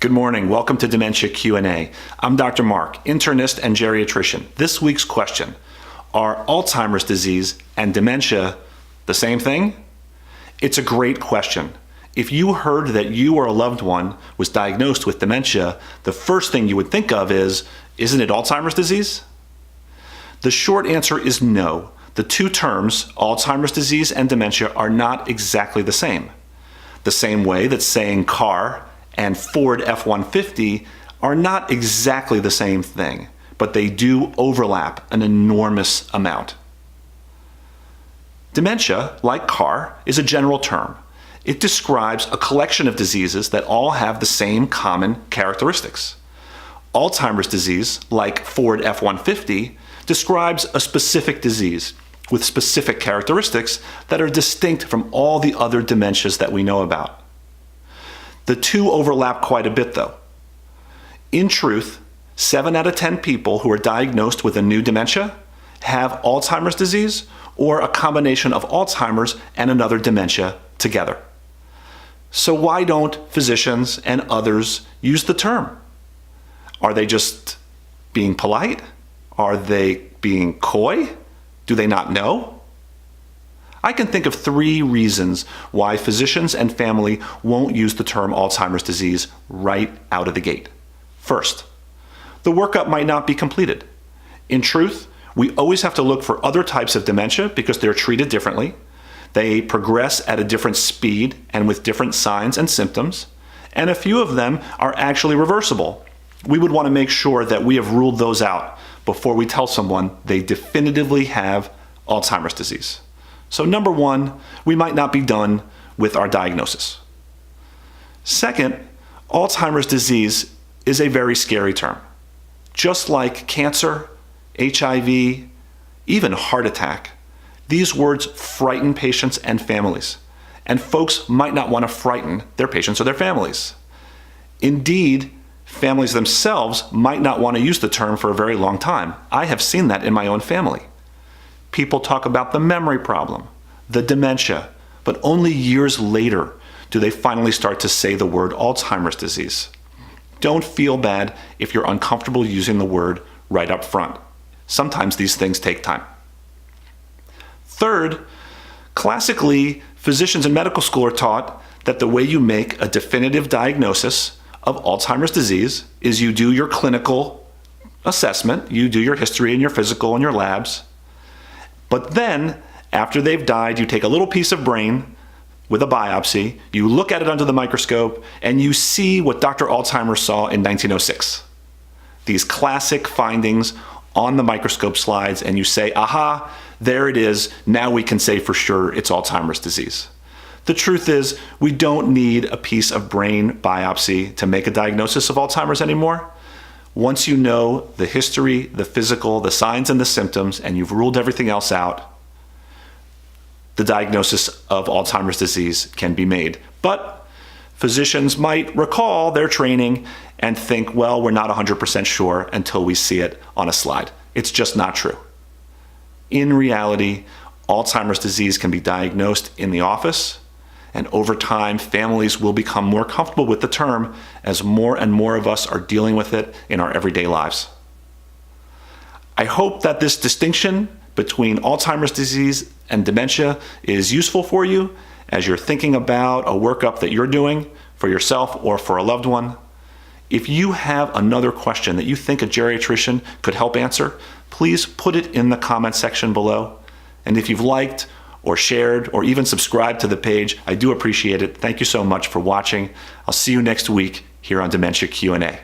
Good morning. Welcome to Dementia Q&A. I'm Dr. Marc, internist and geriatrician. This week's question: are Alzheimer's disease and dementia the same thing? It's a great question. If you heard that you or a loved one was diagnosed with dementia, the first thing you would think of is, isn't it Alzheimer's disease? The short answer is no. The two terms, Alzheimer's disease and dementia, are not exactly the same. The same way that saying car and Ford F-150 are not exactly the same thing, but they do overlap an enormous amount. Dementia, like car, is a general term. It describes a collection of diseases that all have the same common characteristics. Alzheimer's disease, like Ford F-150, describes a specific disease with specific characteristics that are distinct from all the other dementias that we know about. The two overlap quite a bit, though. In truth, 7 out of 10 people who are diagnosed with a new dementia have Alzheimer's disease or a combination of Alzheimer's and another dementia together. So why don't physicians and others use the term? Are they just being polite? Are they being coy? Do they not know? I can think of 3 reasons why physicians and family won't use the term Alzheimer's disease right out of the gate. First, the workup might not be completed. In truth, we always have to look for other types of dementia because they're treated differently. They progress at a different speed and with different signs and symptoms, and a few of them are actually reversible. We would want to make sure that we have ruled those out before we tell someone they definitively have Alzheimer's disease. So number 1, we might not be done with our diagnosis. Second, Alzheimer's disease is a very scary term. Just like cancer, HIV, even heart attack, these words frighten patients and families, and folks might not want to frighten their patients or their families. Indeed, families themselves might not want to use the term for a very long time. I have seen that in my own family. People talk about the memory problem, the dementia, but only years later do they finally start to say the word Alzheimer's disease. Don't feel bad if you're uncomfortable using the word right up front. Sometimes these things take time. Third, classically, physicians in medical school are taught that the way you make a definitive diagnosis of Alzheimer's disease is you do your clinical assessment, you do your history and your physical and your labs, but then after they've died, you take a little piece of brain with a biopsy, you look at it under the microscope, and you see what Dr. Alzheimer saw in 1906. These classic findings on the microscope slides, and you say, aha, there it is, now we can say for sure it's Alzheimer's disease. The truth is, we don't need a piece of brain biopsy to make a diagnosis of Alzheimer's anymore. Once you know the history, the physical, the signs and the symptoms, and you've ruled everything else out, the diagnosis of Alzheimer's disease can be made. But physicians might recall their training and think, well, we're not 100% sure until we see it on a slide. It's just not true. In reality, Alzheimer's disease can be diagnosed in the office, and over time, families will become more comfortable with the term as more and more of us are dealing with it in our everyday lives. I hope that this distinction between Alzheimer's disease and dementia is useful for you as you're thinking about a workup that you're doing for yourself or for a loved one. If you have another question that you think a geriatrician could help answer, please put it in the comment section below. And if you've liked or shared or even subscribed to the page, I do appreciate it. Thank you so much for watching. I'll see you next week here on Dementia Q&A.